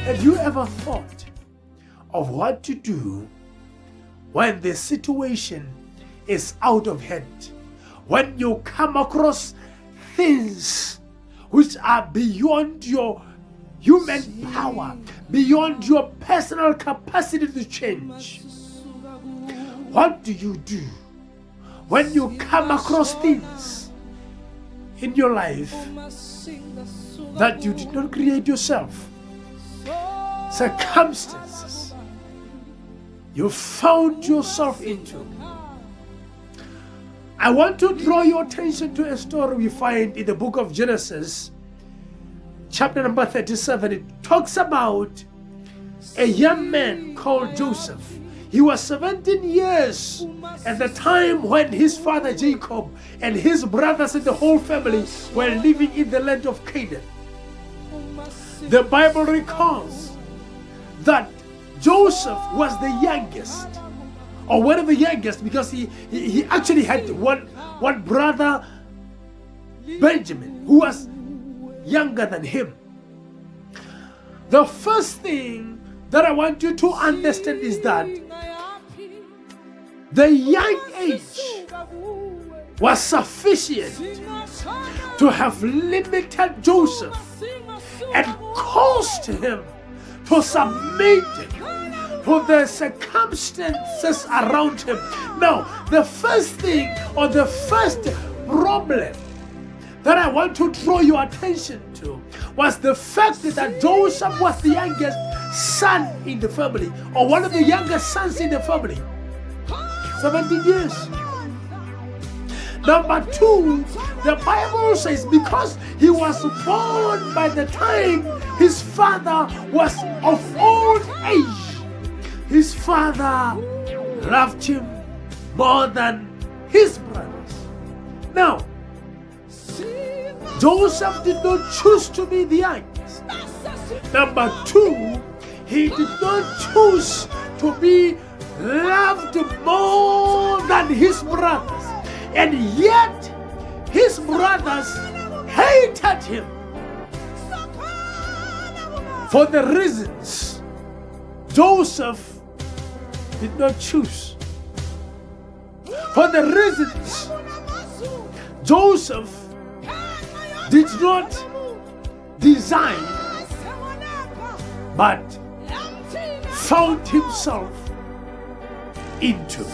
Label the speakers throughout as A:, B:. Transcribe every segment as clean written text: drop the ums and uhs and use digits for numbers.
A: Have you ever thought of what to do when the situation is out of hand? When you come across things which are beyond your human power, beyond your personal capacity to change. What do you do when you come across things in your life that you did not create yourself? Circumstances you found yourself into. I want to draw your attention to a story we find in the book of Genesis, chapter number 37. It talks about a young man called Joseph. He was 17 years at the time when his father Jacob and his brothers and the whole family were living in the land of Canaan. The Bible recalls that Joseph was the youngest, or one of the youngest, because he actually had one brother, Benjamin, who was younger than him. The first thing that I want you to understand is that the young age was sufficient to have limited Joseph and caused him to submit to the circumstances around him. Now, the first thing, or the first problem that I want to draw your attention to was the fact that Joseph was the youngest son in the family, or one of the youngest sons in the family. 17 years. Number two, the Bible says because he was born by the time his father was of old age, his father loved him more than his brothers. Now, Joseph did not choose to be the youngest. Number two, he did not choose to be loved more than his brothers. And yet, his brothers hated him for the reasons Joseph did not choose. For the reasons Joseph did not design, but found himself into.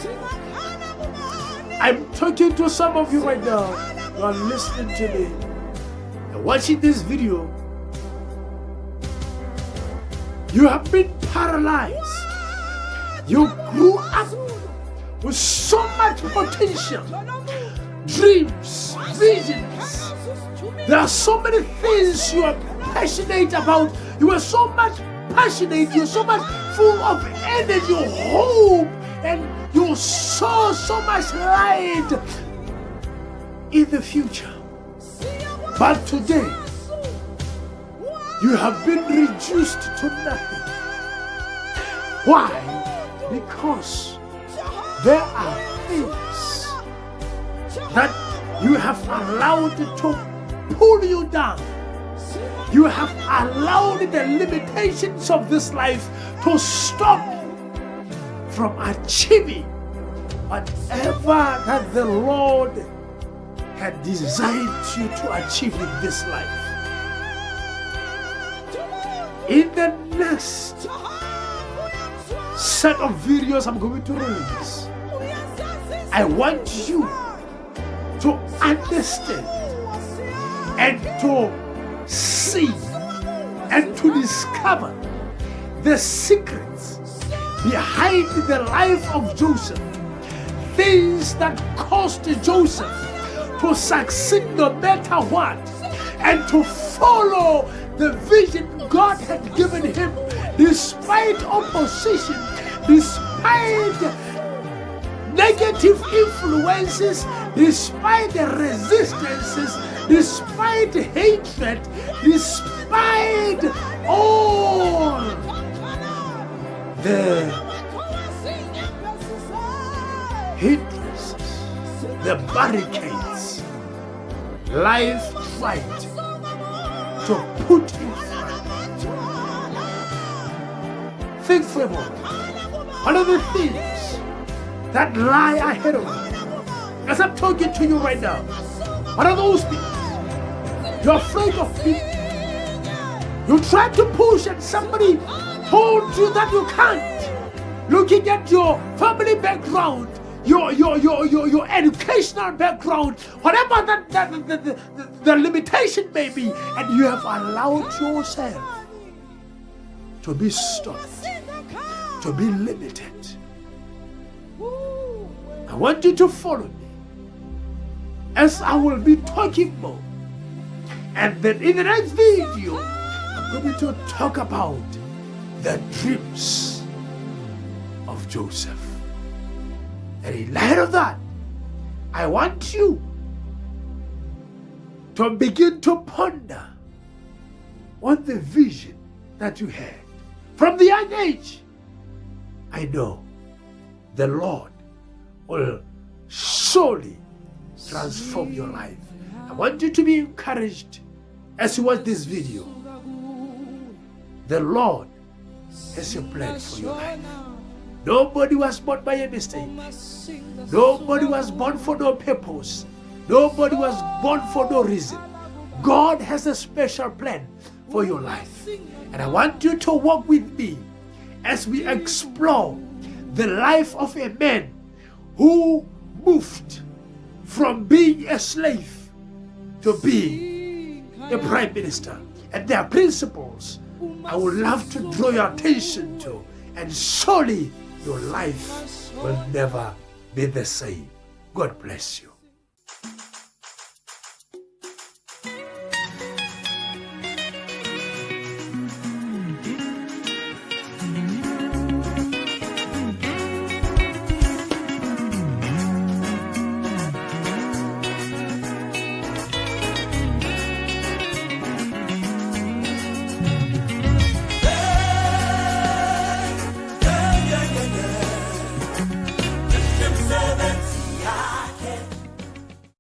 A: I'm talking to some of you right now who are listening to me and watching this video. You have been paralyzed. You grew up with so much potential, dreams, visions. There are so many things you are passionate about. You are so much passionate. You're so much full of energy, hope, and you saw so much light in the future. But today, you have been reduced to nothing. Why? Because there are things that you have allowed to pull you down. You have allowed the limitations of this life to stop you from achieving whatever that the Lord had designed you to achieve in this life. In the next set of videos I'm going to release, I want you to understand and to see and to discover the secrets behind the life of Joseph, things that caused Joseph to succeed no matter what, and to follow the vision God had given him despite opposition, despite negative influences, despite the resistances, despite hatred, despite all the hindrances, the barricades life tried to put in front. think for a moment. What are the things that lie ahead of you? As I'm talking to you right now, what are those things? You're afraid of people. You try to push and somebody holds you that you can't. Looking at your family background, your educational background, whatever the limitation may be, and you have allowed yourself to be stopped, to be limited. I want you to follow me as I will be talking more. And then in the next video, I'm going to talk about the dreams of Joseph. And in light of that, I want you to begin to ponder on the vision that you had. From the young age, I know the Lord will surely transform your life. I want you to be encouraged as you watch this video. The Lord has a plan for your life. Nobody was born by a mistake. Nobody was born for no purpose. Nobody was born for no reason. God has a special plan for your life. And I want you to walk with me as we explore the life of a man who moved from being a slave to being a prime minister. And there are principles I would love to draw your attention to, and surely your life will never be the same. God bless you.